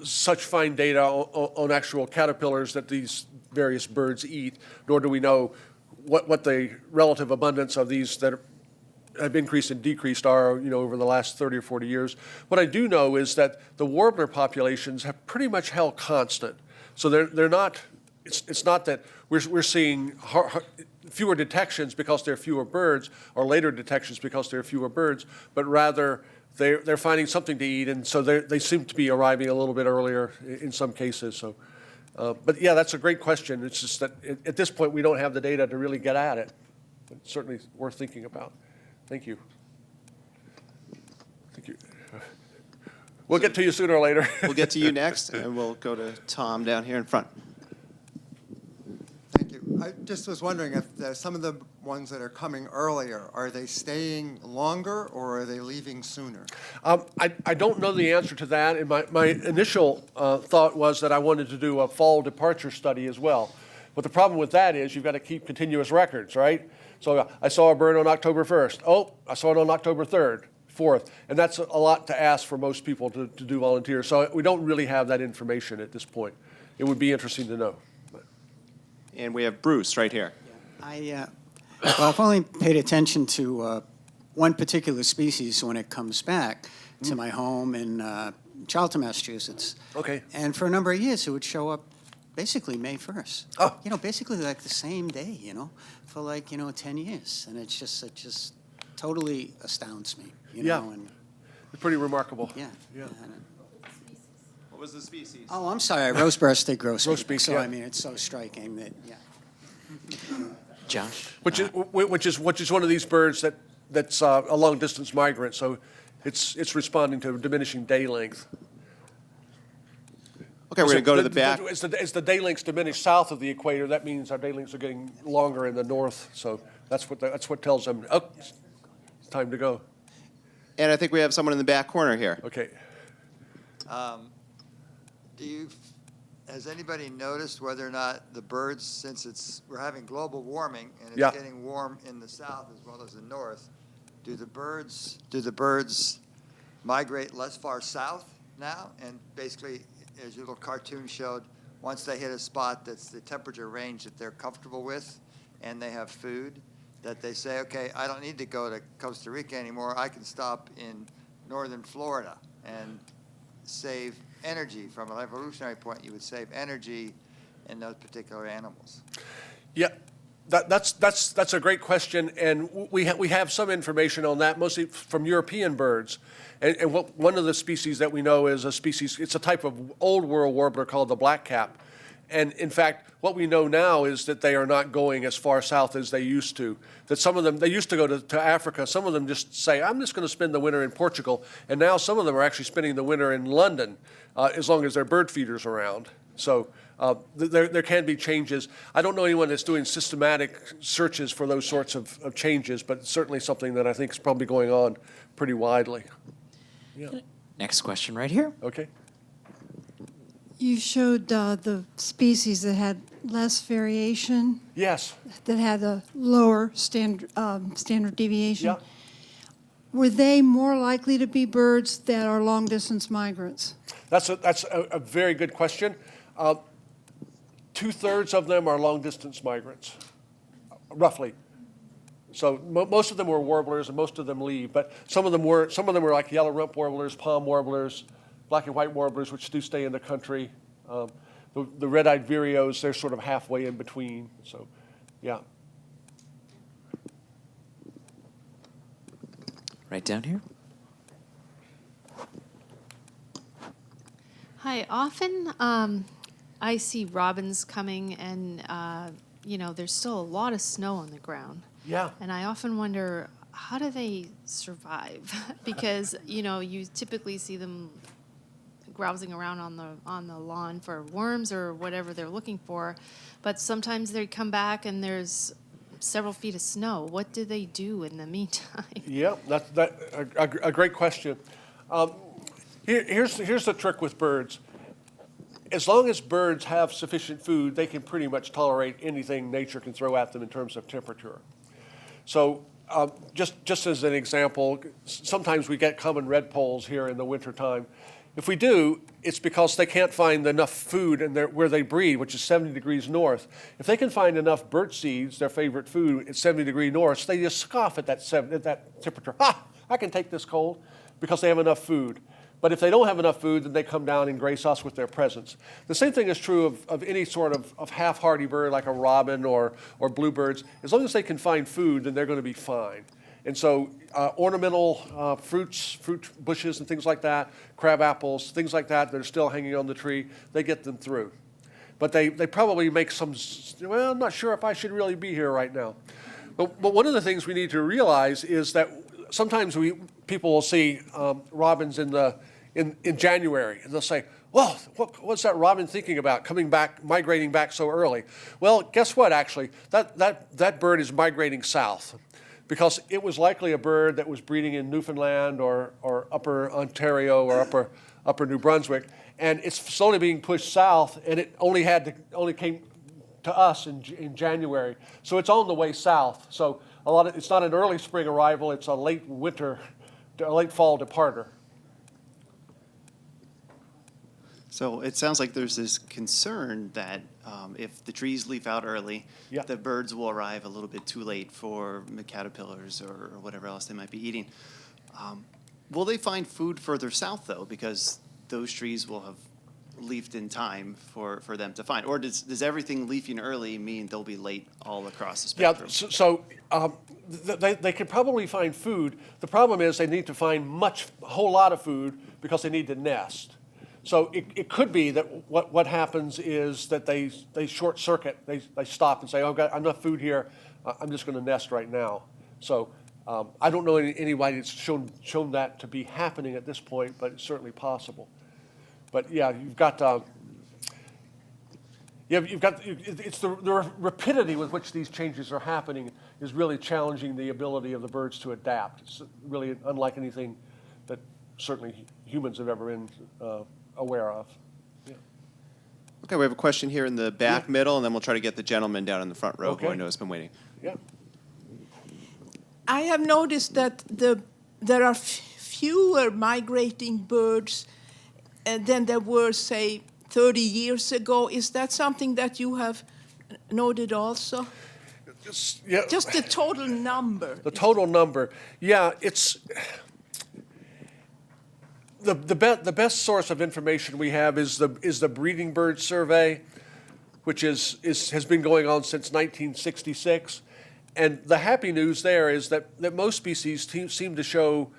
such fine data on actual caterpillars that these various birds eat, nor do we know what the relative abundance of these that have increased and decreased are, over the last 30 or 40 years. What I do know is that the warbler populations have pretty much held constant. So they're not. It's not that we're seeing fewer detections because there are fewer birds, or later detections because there are fewer birds, but rather they're finding something to eat, and so they seem to be arriving a little bit earlier in some cases. So, but yeah, that's a great question. It's just that at this point we don't have the data to really get at it. But it's certainly worth thinking about. Thank you. Thank you. We'll get to you sooner or later. We'll get to you next, and we'll go to Tom down here in front. Thank you. I just was wondering if some of the ones that are coming earlier, are they staying longer or are they leaving sooner? I don't know the answer to that, and my initial thought was that I wanted to do a fall departure study as well. But the problem with that is you've got to keep continuous records, right? So I saw a bird on October 1st. Oh, I saw it on October 3rd, 4th. And that's a lot to ask for most people to do volunteers. So we don't really have that information at this point. It would be interesting to know. And we have Bruce right here. Well, I've only paid attention to one particular species when it comes back to my home in Charlton, Massachusetts. Okay. And for a number of years, it would show up basically May 1st. Oh. You know, basically like the same day, you know, for like, 10 years. And it just totally astounds me, you Yeah. know. And, It's pretty remarkable. yeah. Yeah. What was the species? Oh, I'm sorry, rose-breasted grosbeak. Grosbeak, So, yeah. I mean, it's so striking that, yeah. Josh? Which is one of these birds that's a long distance migrant. So it's responding to diminishing day length. Okay, we're going to go to the back. As the day lengths diminish south of the equator, that means our day lengths are getting longer in the north. So that's what tells them, oh, it's time to go. And I think we have someone in the back corner here. Okay. Has anybody noticed whether or not the birds, since we're having global warming and it's Yeah. getting warm in the south as well as the north, do the birds migrate less far south now? And basically, as your little cartoon showed, once they hit a spot that's the temperature range that they're comfortable with and they have food, that they say, okay, I don't need to go to Costa Rica anymore. I can stop in northern Florida and save energy. From an evolutionary point, you would save energy in those particular animals. Yeah, that's a great question, and we have some information on that, mostly from European birds. And one of the species that we know is it's a type of old world warbler called the blackcap. And in fact, what we know now is that they are not going as far south as they used to. That some of them, they used to go to Africa. Some of them just say, I'm just going to spend the winter in Portugal. And now some of them are actually spending the winter in London, as long as there are bird feeders around. So there can be changes. I don't know anyone that's doing systematic searches for those sorts of changes, but it's certainly something that I think is probably going on pretty widely. Yeah. Next question right here. Okay. You showed the species that had less variation, Yes. that had a lower standard deviation. Yeah. Were they more likely to be birds that are long-distance migrants? That's a very good question. 2/3 of them are long-distance migrants, roughly. So most of them were warblers, and most of them leave. But some of them were like yellow rump warblers, palm warblers, black and white warblers, which do stay in the country. The red-eyed vireos, they're sort of halfway in between. So, yeah. Right down here. Hi. Often I see robins coming, and there's still a lot of snow on the ground. Yeah. And I often wonder, how do they survive? Because you typically see them grousing around on the lawn for worms or whatever they're looking for, but sometimes they come back and there's several feet of snow. What do they do in the meantime? Yeah, that's a great question. Here's the trick with birds. As long as birds have sufficient food, they can pretty much tolerate anything nature can throw at them in terms of temperature. So just as an example, sometimes we get common redpolls here in the wintertime. If we do, it's because they can't find enough food where they breed, which is 70 degrees north. If they can find enough birch seeds, their favorite food, at 70 degrees north, they just scoff at that temperature. Ha! I can take this cold, because they have enough food. But if they don't have enough food, then they come down and grace us with their presence. The same thing is true of any sort of half-hardy bird like a robin or bluebirds. As long as they can find food, then they're going to be fine. And so ornamental fruit bushes and things like that, crab apples, things like that are still hanging on the tree, they get them through. But they probably make some, well, I'm not sure if I should really be here right now. But one of the things we need to realize is that sometimes people will see robins in January, and they'll say, well, what's that robin thinking about, coming back, migrating back so early? Well, guess what, actually? That bird is migrating south because it was likely a bird that was breeding in Newfoundland or upper Ontario or upper New Brunswick, and it's slowly being pushed south, and it only came to us in January. So it's on the way south. So it's not an early spring arrival, it's a late fall departure. So it sounds like there's this concern that if the trees leaf out early, Yeah. the birds will arrive a little bit too late for the caterpillars or whatever else they might be eating. Will they find food further south, though, because those trees will have leafed in time for them to find? Or does everything leafing early mean they'll be late all across the spectrum? Yeah, they can probably find food. The problem is they need to find a whole lot of food because they need to nest. So it could be that what happens is that they short circuit, they stop and say, oh, I've got enough food here, I'm just going to nest right now. So I don't know anybody that's shown that to be happening at this point, but it's certainly possible. But yeah, it's the rapidity with which these changes are happening is really challenging the ability of the birds to adapt. It's really unlike anything that certainly humans have ever been aware of. Yeah. Okay, we have a question here in the back middle, and then we'll try to get the gentleman down in the front row who I Okay. know has been waiting. Yeah. I have noticed that there are fewer migrating birds than there were, say, 30 years ago. Is that something that you have noted also? Yeah. Just the total number. The total number, yeah, it's the best source of information we have is the breeding bird survey, which has been going on since 1966, and the happy news there is that most species seem to show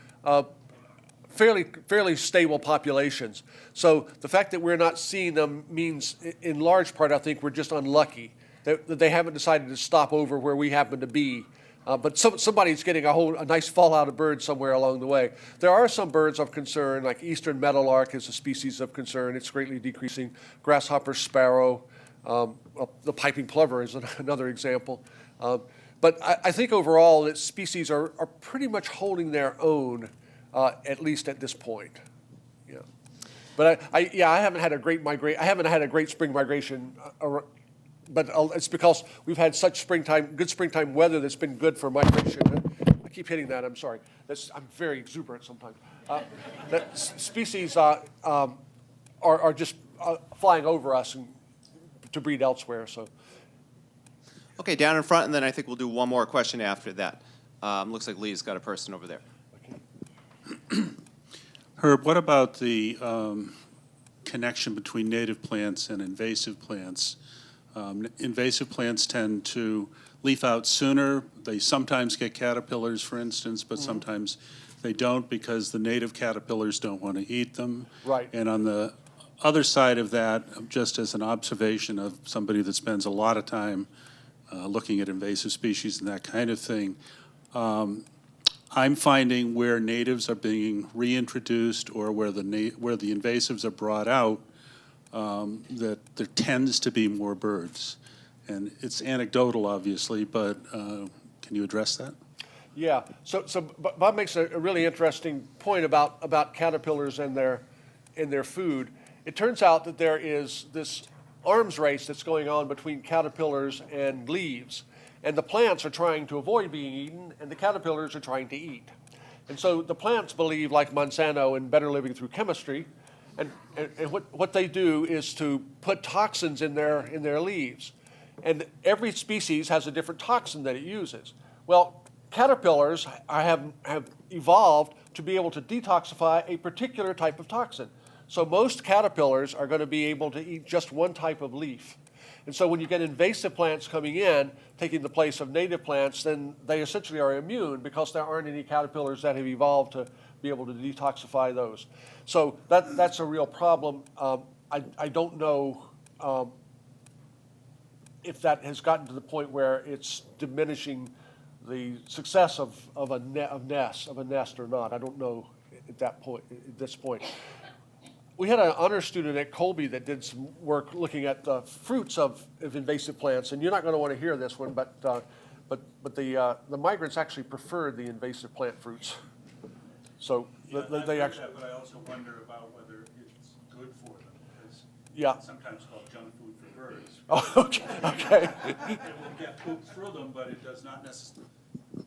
fairly stable populations. So the fact that we're not seeing them means, in large part, I think we're just unlucky that they haven't decided to stop over where we happen to be. But somebody's getting a nice fallout of birds somewhere along the way. There are some birds of concern, like eastern meadowlark is a species of concern. It's greatly decreasing. Grasshopper sparrow, the piping plover is another example. But I think overall that species are pretty much holding their own, at least at this point. Yeah. But I haven't had a great spring migration. But it's because we've had such good springtime weather that's been good for migration. I keep hitting that, I'm sorry. I'm very exuberant sometimes. That species are just flying over us to breed elsewhere. So. Okay, down in front, and then I think we'll do one more question after that. Looks like Lee's got a person over there. Herb, what about the connection between native plants and invasive plants? Invasive plants tend to leaf out sooner. They sometimes get caterpillars, for instance, but sometimes they don't because the native caterpillars don't want to eat them. Right. And on the other side of that, just as an observation of somebody that spends a lot of time looking at invasive species and that kind of thing, I'm finding where natives are being reintroduced or where the invasives are brought out, that there tends to be more birds. And it's anecdotal, obviously, but can you address that? Yeah, so Bob makes a really interesting point about caterpillars and their food. It turns out that there is this arms race that's going on between caterpillars and leaves. And the plants are trying to avoid being eaten, and the caterpillars are trying to eat. And so the plants believe, like Monsanto and Better Living Through Chemistry, and what they do is to put toxins in their leaves. And every species has a different toxin that it uses. Well, caterpillars have evolved to be able to detoxify a particular type of toxin. So most caterpillars are going to be able to eat just one type of leaf. And so when you get invasive plants coming in, taking the place of native plants, then they essentially are immune because there aren't any caterpillars that have evolved to be able to detoxify those. So that's a real problem. I don't know if that has gotten to the point where it's diminishing the success of a nest or not. I don't know at this point. we had an honor student at Colby that did some work looking at the fruits of invasive plants, and you're not going to want to hear this one, but the migrants actually preferred the invasive plant fruits. So they actually. But I also wonder about whether it's good for them, because Yeah. it's sometimes called junk food for birds. Oh, okay. Okay. It will get poop through them, but it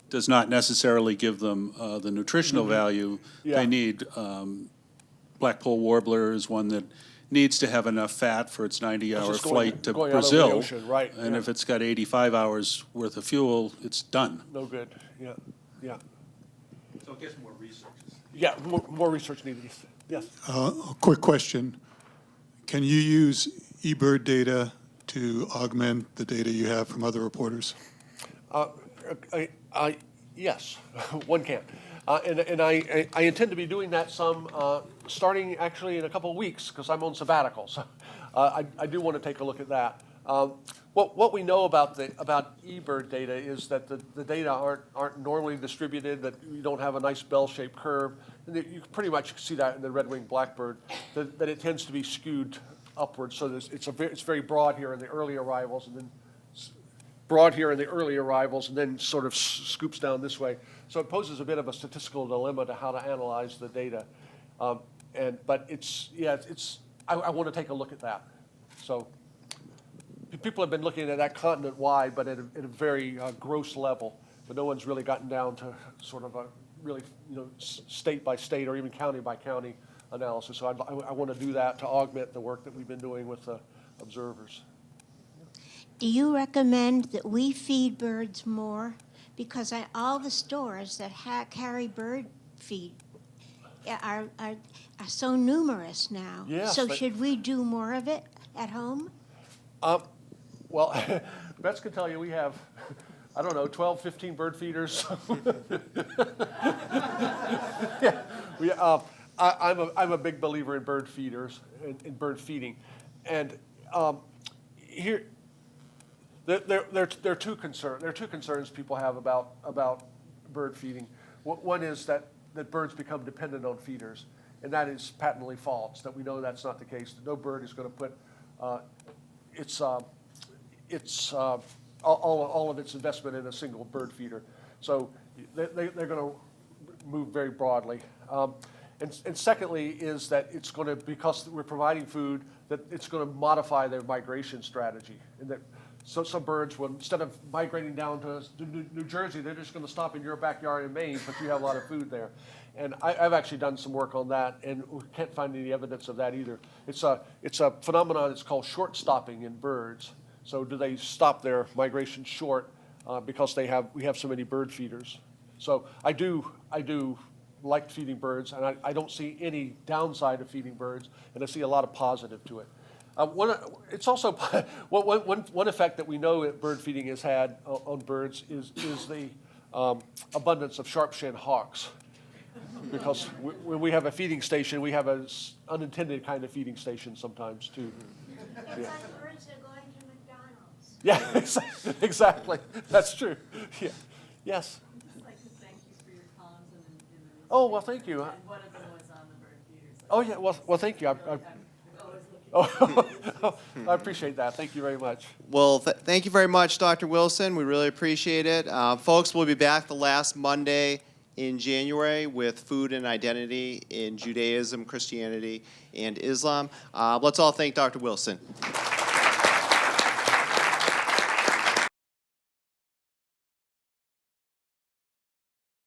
does not necessarily give them the nutritional value Yeah. they need. Blackpoll warbler is one that needs to have enough fat for its 90-hour just going- flight to going out over the Brazil. ocean, right, And yeah. if it's got 85 hours worth of fuel, it's done. No good. Yeah. Yeah. So it gets more research. Yeah. More research needed. Yes. A quick question. Can you use eBird data to augment the data you have from other reporters? Yes, one can. And I intend to be doing that some, starting actually in a couple of weeks, because I'm on sabbatical. So I do want to take a look at that. What we know about eBird data is that the data aren't normally distributed, that you don't have a nice bell-shaped curve. And that you pretty much see that in the Redwing Blackbird, that it tends to be skewed upwards. So it's very broad here in the early arrivals, and then broad here in the early arrivals, and then sort of scoops down this way. So it poses a bit of a statistical dilemma to how to analyze the data. But I want to take a look at that. So people have been looking at that continent-wide, but at a very gross level. But no one's really gotten down to sort of a really, state by state or even county by county analysis. So I want to do that to augment the work that we've been doing with the observers. Do you recommend that we feed birds more? Because all the stores that carry bird feed are so numerous now. Yes, so but- should we do more of it at home? Well, Bets can tell you we have, 12, 15 bird feeders. Yeah, I'm a big believer in bird feeders, in bird feeding. And here, there are two concerns people have about bird feeding. One is that birds become dependent on feeders, and that is patently false. That we know that's not the case. That no bird is going to put all of its investment in a single bird feeder. So they're going to move very broadly. And secondly is that it's going to, because we're providing food, that it's going to modify their migration strategy. And that so some birds will, instead of migrating down to New Jersey, they're just going to stop in your backyard in Maine, but you have a lot of food there. And I've actually done some work on that, and we can't find any evidence of that either. It's a phenomenon that's called short stopping in birds. So do they stop their migration short because we have so many bird feeders? So I do like feeding birds, and I don't see any downside of feeding birds, and I see a lot of positive to it. It's also one effect that we know that bird feeding has had on birds is the abundance of sharp-shinned hawks. Because when we have a feeding station, we have an unintended kind of feeding station sometimes too. It's like birds are going to McDonald's. Yeah, exactly. That's true. Yeah. Yes. I'd like to thank you for your columns and the Oh, well, thank you. And one of them was on the bird feeders. Oh, yeah. Well, thank you. I'm always looking. I appreciate that. Thank you very much. Well, thank you very much, Dr. Wilson. We really appreciate it. Folks, we'll be back the last Monday in January with food and identity in Judaism, Christianity, and Islam. Let's all thank Dr. Wilson.